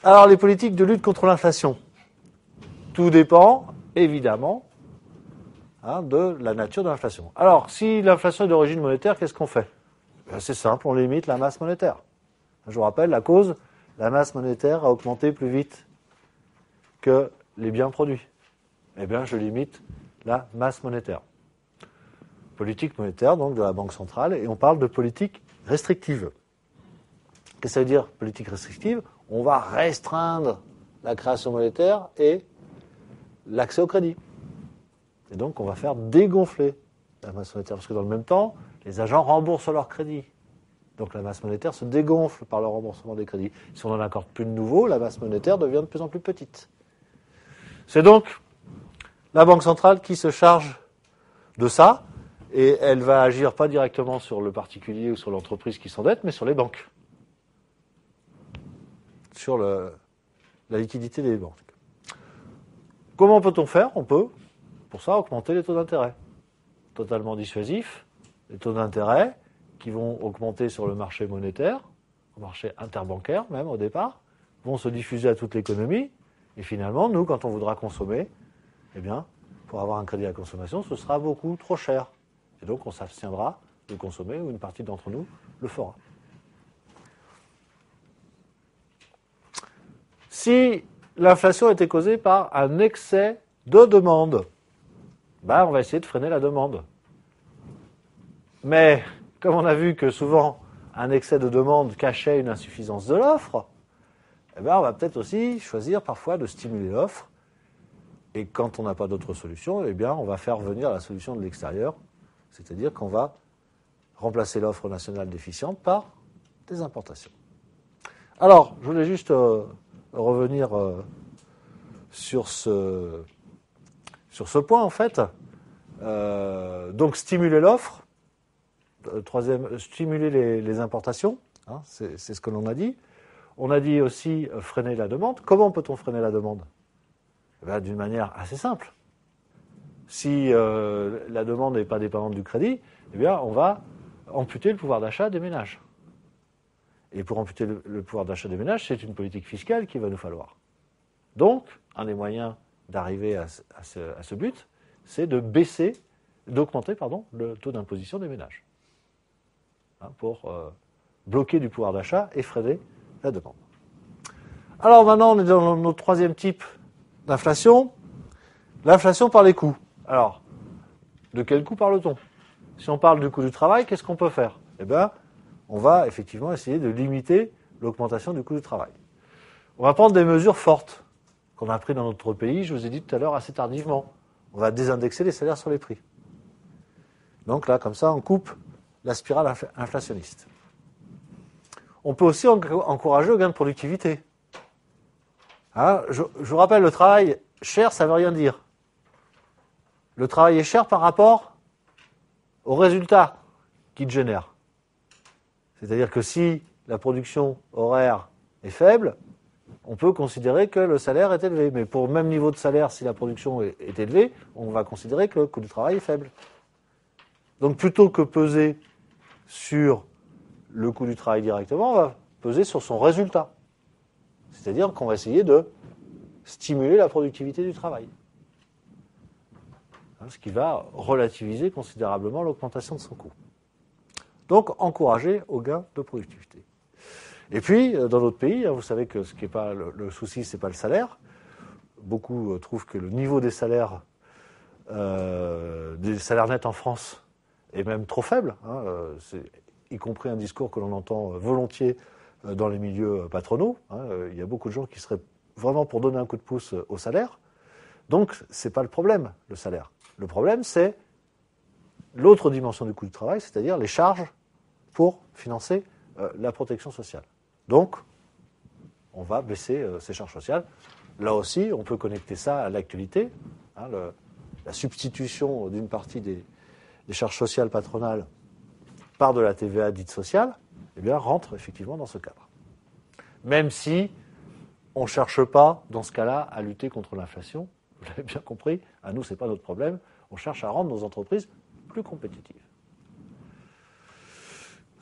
Alors, les politiques de lutte contre l'inflation. Tout dépend, évidemment, de la nature de l'inflation. Alors, si l'inflation est d'origine monétaire, qu'est-ce qu'on fait? C'est simple, on limite la masse monétaire. Je vous rappelle, la cause, la masse monétaire a augmenté plus vite que les biens produits. Eh bien, je limite la masse monétaire. Politique monétaire, donc, de la Banque centrale, et on parle de politique restrictive. Qu'est-ce que ça veut dire, politique restrictive? On va restreindre la création monétaire et l'accès au crédit. Et donc, on va faire dégonfler la masse monétaire, parce que dans le même temps, les agents remboursent leur crédit. Donc, la masse monétaire se dégonfle par le remboursement des crédits. Si on n'en accorde plus de nouveaux, la masse monétaire devient de plus en plus petite. C'est donc la Banque centrale qui se charge de ça, et elle va agir pas directement sur le particulier ou sur l'entreprise qui s'endette, mais sur les banques. Sur la liquidité des banques. Comment peut-on faire? On peut, pour ça, augmenter les taux d'intérêt. Totalement dissuasif, les taux d'intérêt qui vont augmenter sur le marché monétaire, au marché interbancaire même au départ, vont se diffuser à toute l'économie, et finalement, nous, quand on voudra consommer, eh bien, pour avoir un crédit à consommation, ce sera beaucoup trop cher. Et donc, on s'abstiendra de consommer, ou une partie d'entre nous le fera. Si l'inflation était causée par un excès de demande, on va essayer de freiner la demande. Mais, comme on a vu que souvent, un excès de demande cachait une insuffisance de l'offre, on va peut-être aussi choisir parfois de stimuler l'offre. Et quand on n'a pas d'autre solution, on va faire venir la solution de l'extérieur, c'est-à-dire qu'on va remplacer l'offre nationale déficiente par des importations. Alors, je voulais juste revenir sur ce point, en fait. Donc, stimuler l'offre. Troisième, stimuler les importations. C'est ce que l'on a dit. On a dit aussi freiner la demande. Comment peut-on freiner la demande? D'une manière assez simple. Si la demande n'est pas dépendante du crédit, on va amputer le pouvoir d'achat des ménages. Et pour amputer le pouvoir d'achat des ménages, c'est une politique fiscale qu'il va nous falloir. Donc, un des moyens d'arriver à ce but, c'est d'augmenter le taux d'imposition des ménages. Pour bloquer du pouvoir d'achat et freiner la demande. Alors maintenant, on est dans notre troisième type d'inflation, l'inflation par les coûts. Alors, de quel coût parle-t-on? Si on parle du coût du travail, qu'est-ce qu'on peut faire? On va effectivement essayer de limiter l'augmentation du coût du travail. On va prendre des mesures fortes qu'on a prises dans notre pays, je vous ai dit tout à l'heure assez tardivement. On va désindexer les salaires sur les prix. Donc là, comme ça, on coupe la spirale inflationniste. On peut aussi encourager le gain de productivité. Je vous rappelle, le travail cher, ça ne veut rien dire. Le travail est cher par rapport aux résultats qu'il génère. C'est-à-dire que si la production horaire est faible, on peut considérer que le salaire est élevé. Mais pour le même niveau de salaire, si la production est élevée, on va considérer que le coût du travail est faible. Donc plutôt que peser sur le coût du travail directement, on va peser sur son résultat. C'est-à-dire qu'on va essayer de stimuler la productivité du travail. Ce qui va relativiser considérablement l'augmentation de son coût. Donc, encourager au gain de productivité. Et puis, dans notre pays, vous savez que ce qui n'est pas le souci, ce n'est pas le salaire. Beaucoup trouvent que le niveau des salaires nets en France est même trop faible. C'est y compris un discours que l'on entend volontiers dans les milieux patronaux. Il y a beaucoup de gens qui seraient vraiment pour donner un coup de pouce au salaire. Donc, ce n'est pas le problème, le salaire. Le problème, c'est l'autre dimension du coût du travail, c'est-à-dire les charges pour financer la protection sociale. Donc, on va baisser ces charges sociales. Là aussi, on peut connecter ça à l'actualité. La substitution d'une partie des charges sociales patronales par de la TVA dite sociale, rentre effectivement dans ce cadre. Même si on ne cherche pas, dans ce cas-là, à lutter contre l'inflation, vous l'avez bien compris, à nous, ce n'est pas notre problème, on cherche à rendre nos entreprises plus compétitives.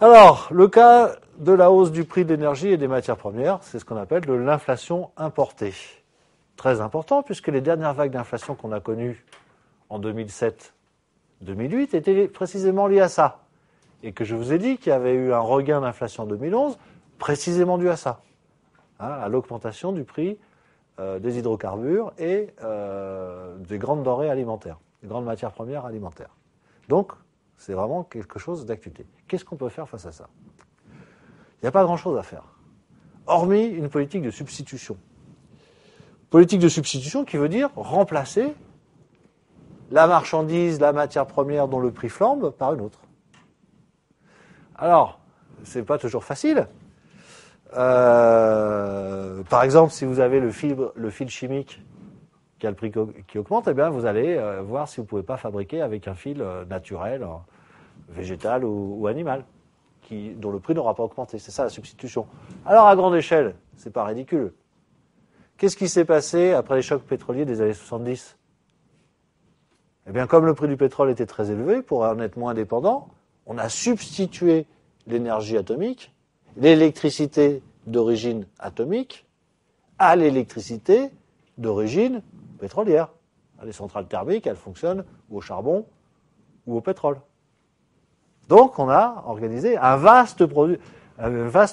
Alors, le cas de la hausse du prix de l'énergie et des matières premières, c'est ce qu'on appelle de l'inflation importée. Très important, puisque les dernières vagues d'inflation qu'on a connues en 2007-2008 étaient précisément liées à ça. Et que je vous ai dit qu'il y avait eu un regain d'inflation en 2011, précisément dû à ça, à l'augmentation du prix des hydrocarbures et des grandes denrées alimentaires, des grandes matières premières alimentaires. Donc, c'est vraiment quelque chose d'actualité. Qu'est-ce qu'on peut faire face à ça? Il n'y a pas grand-chose à faire, hormis une politique de substitution. Politique de substitution qui veut dire remplacer la marchandise, la matière première dont le prix flambe par une autre. Alors, c'est pas toujours facile. Par exemple, si vous avez le fil chimique qui a le prix qui augmente, eh bien, vous allez voir si vous ne pouvez pas fabriquer avec un fil naturel, végétal ou animal, dont le prix n'aura pas augmenté. C'est ça la substitution. Alors, à grande échelle, c'est pas ridicule. Qu'est-ce qui s'est passé après les chocs pétroliers des années 70 ? Eh bien, comme le prix du pétrole était très élevé, pour en être moins dépendant, on a substitué l'énergie atomique, l'électricité d'origine atomique, à l'électricité d'origine pétrolière. Les centrales thermiques, elles fonctionnent ou au charbon ou au pétrole. Donc, on a organisé un vaste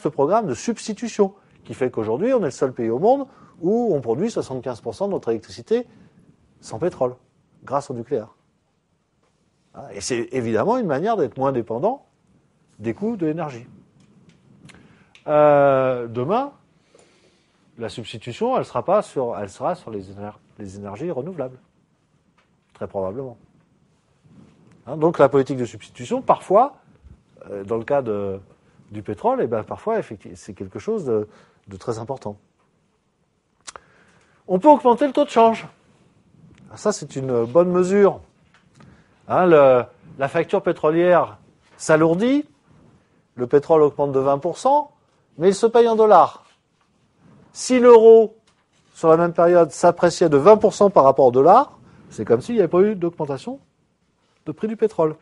programme de substitution qui fait qu'aujourd'hui, on est le seul pays au monde où on produit 75% de notre électricité sans pétrole, grâce au nucléaire. Et c'est évidemment une manière d'être moins dépendant des coûts de l'énergie. Demain, la substitution, elle sera sur les énergies renouvelables, très probablement. Donc la politique de substitution, parfois, dans le cas du pétrole, parfois, effectivement, c'est quelque chose de très important. On peut augmenter le taux de change. Alors ça, c'est une bonne mesure. La facture pétrolière s'alourdit, le pétrole augmente de 20%, mais il se paye en dollars. Si l'euro, sur la même période, s'appréciait de 20% par rapport au dollar, c'est comme s'il n'y avait pas eu d'augmentation de prix du pétrole.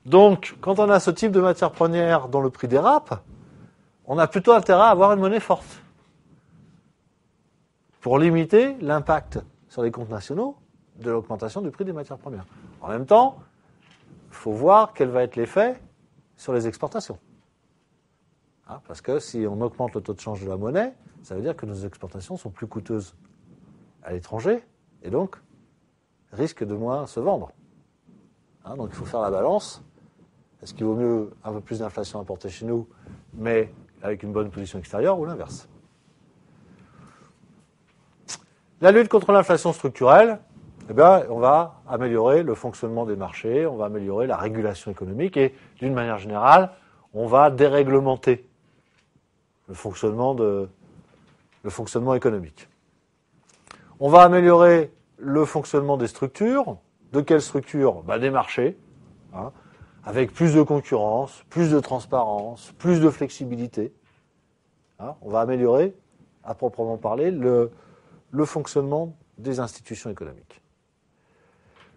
Donc, quand on a ce type de matière première dont le prix dérape, on a plutôt intérêt à avoir une monnaie forte pour limiter l'impact sur les comptes nationaux de l'augmentation du prix des matières premières. En même temps, il faut voir quel va être l'effet sur les exportations. Parce que si on augmente le taux de change de la monnaie, ça veut dire que nos exportations sont plus coûteuses à l'étranger et donc risquent de moins se vendre. Donc il faut faire la balance. Est-ce qu'il vaut mieux un peu plus d'inflation importée chez nous, mais avec une bonne position extérieure, ou l'inverse? La lutte contre l'inflation structurelle, on va améliorer le fonctionnement des marchés, on va améliorer la régulation économique et, d'une manière générale, on va déréglementer le fonctionnement économique. On va améliorer le fonctionnement des structures. De quelles structures ? Des marchés, avec plus de concurrence, plus de transparence, plus de flexibilité. On va améliorer, à proprement parler, le fonctionnement des institutions économiques.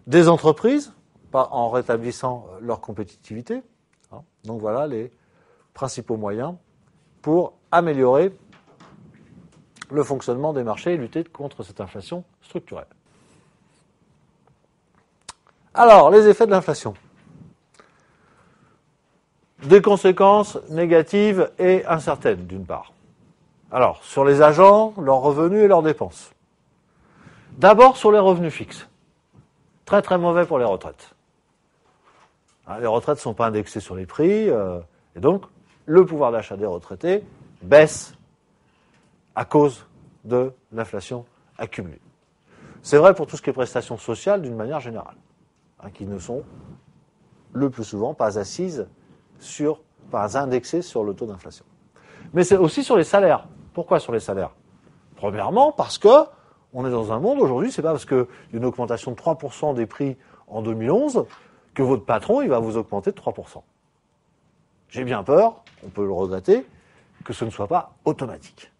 Des entreprises, en rétablissant leur compétitivité. Donc voilà les principaux moyens pour améliorer le fonctionnement des marchés et lutter contre cette inflation structurelle. Alors, les effets de l'inflation. Des conséquences négatives et incertaines, d'une part. Alors, sur les agents, leurs revenus et leurs dépenses. D'abord, sur les revenus fixes. Très très mauvais pour les retraites. Les retraites ne sont pas indexées sur les prix, et donc le pouvoir d'achat des retraités baisse à cause de l'inflation accumulée. C'est vrai pour tout ce qui est prestations sociales d'une manière générale, qui ne sont le plus souvent pas assises pas indexées sur le taux d'inflation. Mais c'est aussi sur les salaires. Pourquoi sur les salaires ? Premièrement, parce que on est dans un monde aujourd'hui, c'est pas parce qu'il y a une augmentation de 3% des prix en 2011 que votre patron il va vous augmenter de 3%. J'ai bien peur, on peut le regretter, que ce ne soit pas automatique.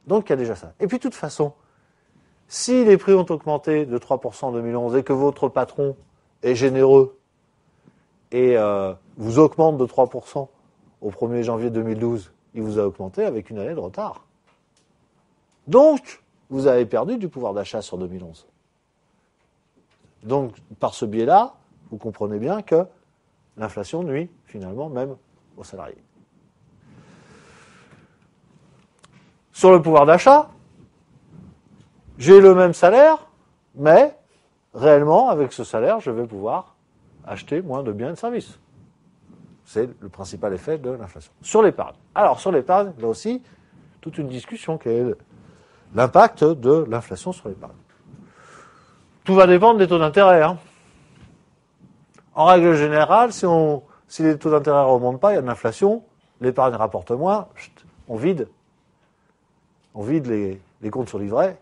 Donc il y a déjà ça. Et puis de toute façon, si les prix ont augmenté de 3% en 2011 et que votre patron est généreux et vous augmente de 3% au 1er janvier 2012, il vous a augmenté avec une année de retard. Donc, vous avez perdu du pouvoir d'achat sur 2011. Donc, par ce biais-là, vous comprenez bien que l'inflation nuit finalement même aux salariés. Sur le pouvoir d'achat, j'ai le même salaire, mais réellement, avec ce salaire, je vais pouvoir acheter moins de biens et de services. C'est le principal effet de l'inflation. Sur l'épargne. Alors, sur l'épargne, là aussi, toute une discussion qui est l'impact de l'inflation sur l'épargne. Tout va dépendre des taux d'intérêt. Hein. En règle générale, si les taux d'intérêt ne remontent pas, il y a de l'inflation, l'épargne rapporte moins, on vide les comptes sur livret,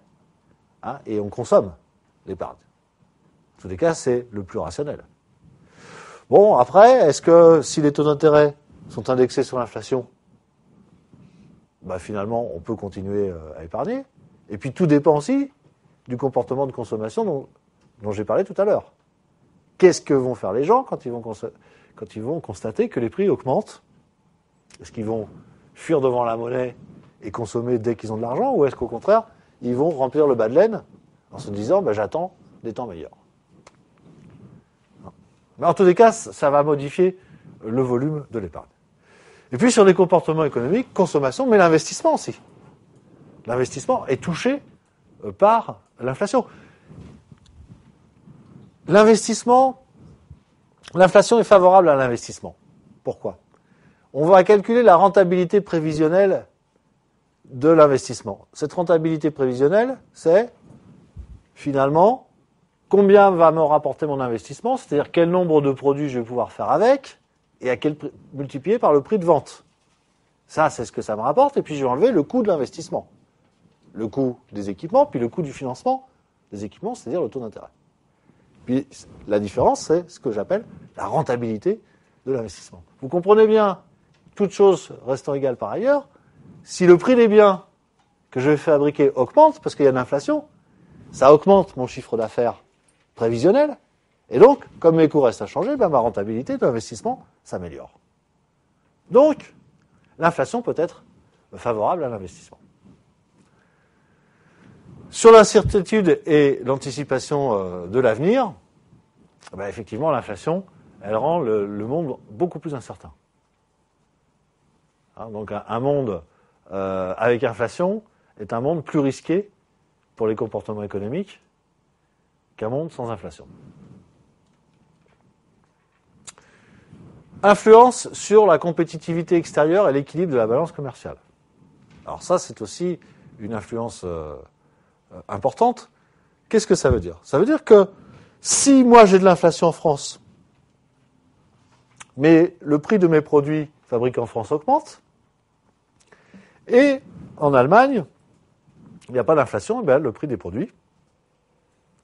hein, et on consomme l'épargne. En tous les cas, c'est le plus rationnel. Bon, après, est-ce que si les taux d'intérêt sont indexés sur l'inflation, finalement, on peut continuer à épargner. Et puis tout dépend aussi du comportement de consommation dont j'ai parlé tout à l'heure. Qu'est-ce que vont faire les gens quand ils vont constater que les prix augmentent? Est-ce qu'ils vont fuir devant la monnaie et consommer dès qu'ils ont de l'argent, ou est-ce qu'au contraire, ils vont remplir le bas de laine en se disant j'attends des temps meilleurs? Mais en tous les cas, ça va modifier le volume de l'épargne. Et puis sur les comportements économiques, consommation, mais l'investissement aussi. L'investissement est touché par l'inflation. L'investissement, l'inflation est favorable à l'investissement. Pourquoi? On va calculer la rentabilité prévisionnelle de l'investissement. Cette rentabilité prévisionnelle, c'est finalement combien va me rapporter mon investissement, c'est-à-dire quel nombre de produits je vais pouvoir faire avec, et à quel prix, multiplié par le prix de vente. Ça, c'est ce que ça me rapporte, et puis je vais enlever le coût de l'investissement. Le coût des équipements, puis le coût du financement des équipements, c'est-à-dire le taux d'intérêt. Puis la différence, c'est ce que j'appelle la rentabilité de l'investissement. Vous comprenez bien, toutes choses restant égales par ailleurs, si le prix des biens que je vais fabriquer augmente, parce qu'il y a de l'inflation, ça augmente mon chiffre d'affaires prévisionnel, et donc, comme mes coûts restent à changer, ma rentabilité de l'investissement s'améliore. Donc, l'inflation peut être favorable à l'investissement. Sur l'incertitude et l'anticipation de l'avenir, effectivement, l'inflation, elle rend le monde beaucoup plus incertain. Hein, donc, un monde avec inflation est un monde plus risqué pour les comportements économiques qu'un monde sans inflation. Influence sur la compétitivité extérieure et l'équilibre de la balance commerciale. Alors ça, c'est aussi une influence importante. Qu'est-ce que ça veut dire? Ça veut dire que si moi j'ai de l'inflation en France, mais le prix de mes produits fabriqués en France augmente, et en Allemagne, il n'y a pas d'inflation, le prix des produits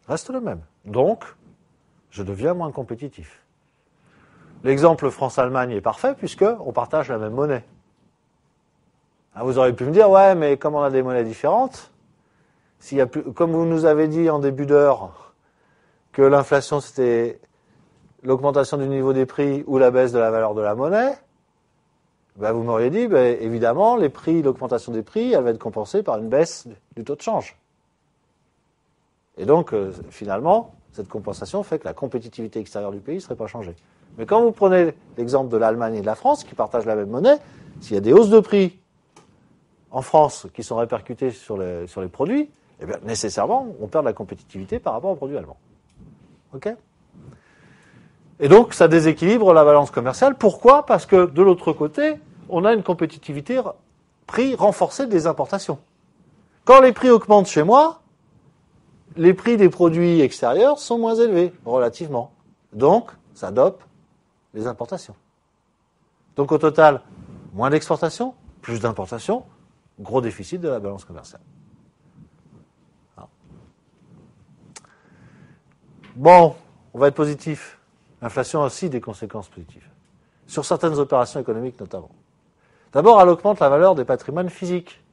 reste le même. Donc, je deviens moins compétitif. L'exemple France-Allemagne est parfait puisqu'on partage la même monnaie. Vous auriez pu me dire, ouais, mais comme on a des monnaies différentes, s'il y a plus, comme vous nous avez dit en début d'heure que l'inflation c'était l'augmentation du niveau des prix ou la baisse de la valeur de la monnaie, vous m'auriez dit, évidemment, les prix, l'augmentation des prix, elle va être compensée par une baisse du taux de change. Et donc, finalement, cette compensation fait que la compétitivité extérieure du pays ne serait pas changée. Mais quand vous prenez l'exemple de l'Allemagne et de la France, qui partagent la même monnaie, s'il y a des hausses de prix en France qui sont répercutées sur les produits, nécessairement, on perd de la compétitivité par rapport aux produits allemands. OK ? Et donc, ça déséquilibre la balance commerciale. Pourquoi ? Parce que, de l'autre côté, on a une compétitivité prix renforcée des importations. Quand les prix augmentent chez moi, les prix des produits extérieurs sont moins élevés, relativement. Donc, ça dope les importations. Donc, au total, moins d'exportations, plus d'importations, gros déficit de la balance commerciale. Bon, on va être positif. L'inflation a aussi des conséquences positives, sur certaines opérations économiques notamment. D'abord, elle augmente la valeur des patrimoines physiques,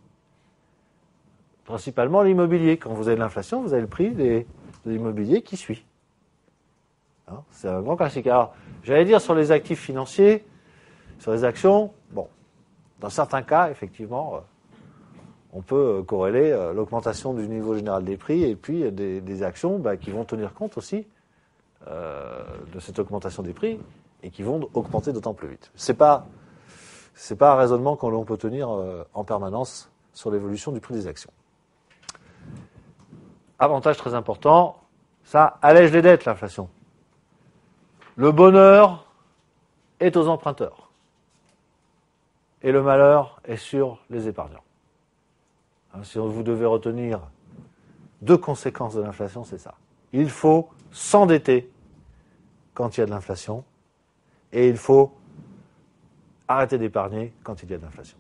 principalement l'immobilier. Quand vous avez de l'inflation, vous avez le prix de l'immobilier qui suit. Hein, c'est un grand classique. Alors, j'allais dire sur les actifs financiers, sur les actions, bon, dans certains cas, effectivement, on peut corréler l'augmentation du niveau général des prix et puis des actions qui vont tenir compte aussi de cette augmentation des prix et qui vont augmenter d'autant plus vite. C'est pas un raisonnement que l'on peut tenir en permanence sur l'évolution du prix des actions. Avantage très important, ça allège les dettes, l'inflation. Le bonheur est aux emprunteurs et le malheur est sur les épargnants. Si vous devez retenir 2 conséquences de l'inflation, c'est ça. Il faut s'endetter quand il y a de l'inflation et il faut arrêter d'épargner quand il y a de l'inflation.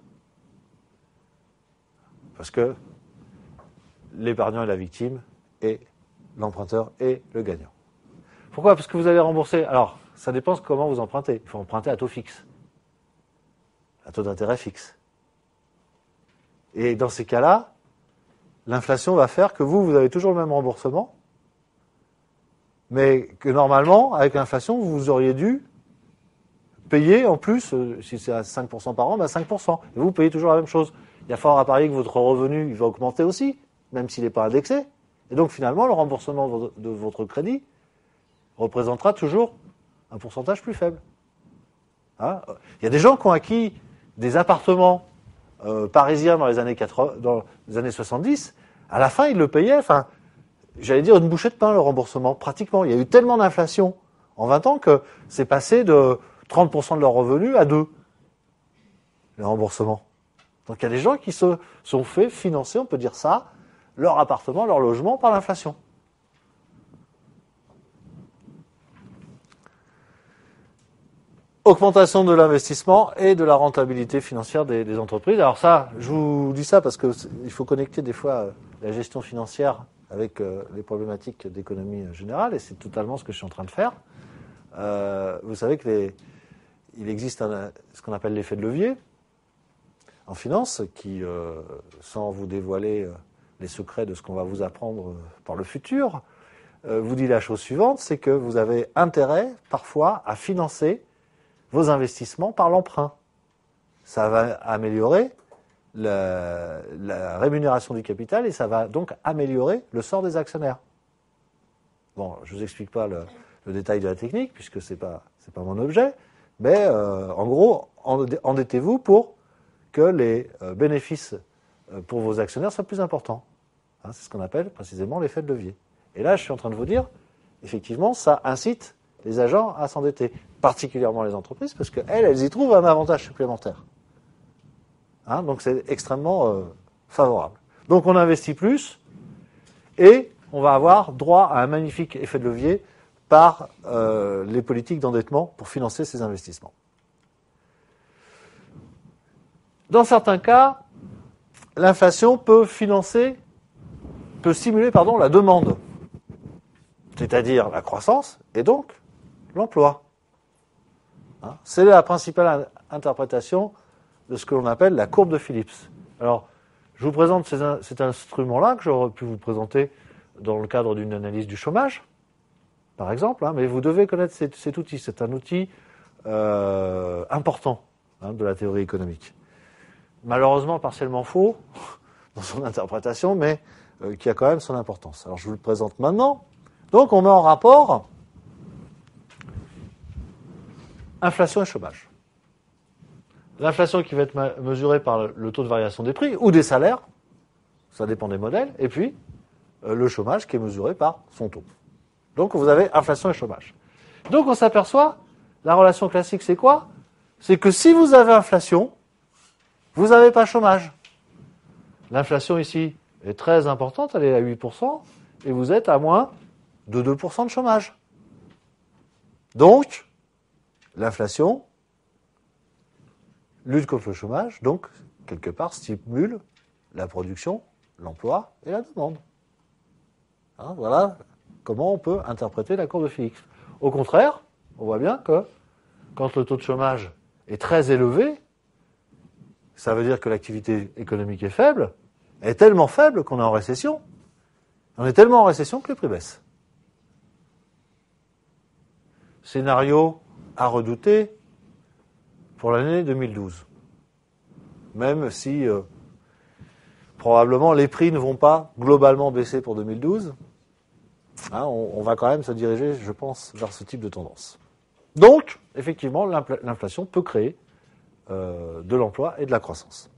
Parce que l'épargnant est la victime et l'emprunteur est le gagnant. Pourquoi ? Parce que vous allez rembourser. Alors, ça dépend comment vous empruntez. Il faut emprunter à taux fixe, à taux d'intérêt fixe. Et dans ces cas-là, l'inflation va faire que vous avez toujours le même remboursement, mais que normalement, avec l'inflation, vous auriez dû payer en plus, si c'est à 5% par an, 5%. Et vous payez toujours la même chose. Il y a fort à parier que votre revenu il va augmenter aussi, même s'il n'est pas indexé. Et donc finalement, le remboursement de votre crédit représentera toujours un pourcentage plus faible. Hein ? Il y a des gens qui ont acquis des appartements parisiens dans les années 70, à la fin, ils le payaient, j'allais dire une bouchée de pain, le remboursement, pratiquement. Il y a eu tellement d'inflation en 20 ans que c'est passé de 30% de leur revenu à 2%, le remboursement. Donc il y a des gens qui se sont fait financer, on peut dire ça, leur appartement, leur logement par l'inflation. Augmentation de l'investissement et de la rentabilité financière des entreprises. Alors ça, je vous dis ça parce qu'il faut connecter des fois la gestion financière avec les problématiques d'économie générale, et c'est totalement ce que je suis en train de faire. Vous savez qu'il existe ce qu'on appelle l'effet de levier en finance, qui, sans vous dévoiler les secrets de ce qu'on va vous apprendre par le futur, vous dit la chose suivante, c'est que vous avez intérêt parfois à financer vos investissements par l'emprunt. Ça va améliorer la rémunération du capital et ça va donc améliorer le sort des actionnaires. Bon, je ne vous explique pas le détail de la technique puisque c'est pas mon objet, mais en gros, endettez-vous pour que les bénéfices pour vos actionnaires soient plus importants. Hein, c'est ce qu'on appelle précisément l'effet de levier. Et là, je suis en train de vous dire, effectivement, ça incite les agents à s'endetter, particulièrement les entreprises, parce qu'elles y trouvent un avantage supplémentaire. Hein, donc c'est extrêmement favorable. Donc on investit plus, et on va avoir droit à un magnifique effet de levier par les politiques d'endettement pour financer ces investissements. Dans certains cas, l'inflation peut stimuler la demande, c'est-à-dire la croissance, et donc l'emploi. Hein, c'est la principale interprétation de ce que l'on appelle la courbe de Phillips. Alors, je vous présente cet instrument-là que j'aurais pu vous présenter dans le cadre d'une analyse du chômage, par exemple, mais vous devez connaître cet outil. C'est un outil important de la théorie économique. Malheureusement, partiellement faux dans son interprétation, mais qui a quand même son importance. Alors, je vous le présente maintenant. Donc, on met en rapport inflation et chômage. L'inflation qui va être mesurée par le taux de variation des prix ou des salaires, ça dépend des modèles, et puis le chômage qui est mesuré par son taux. Donc vous avez inflation et chômage. Donc on s'aperçoit, la relation classique c'est quoi ? C'est que si vous avez inflation, vous n'avez pas chômage. L'inflation ici est très importante, elle est à 8%, et vous êtes à moins de 2% de chômage. Donc, l'inflation lutte contre le chômage, donc, quelque part, stimule la production, l'emploi et la demande. Hein, voilà comment on peut interpréter la courbe de Phillips. Au contraire, on voit bien que quand le taux de chômage est très élevé, ça veut dire que l'activité économique est faible. Elle est tellement faible qu'on est en récession. On est tellement en récession que les prix baissent. scénario à redouter pour l'année 2012. Même si probablement les prix ne vont pas globalement baisser pour 2012, hein, on va quand même se diriger, je pense, vers ce type de tendance. Donc, effectivement, l'inflation peut créer de l'emploi et de la croissance.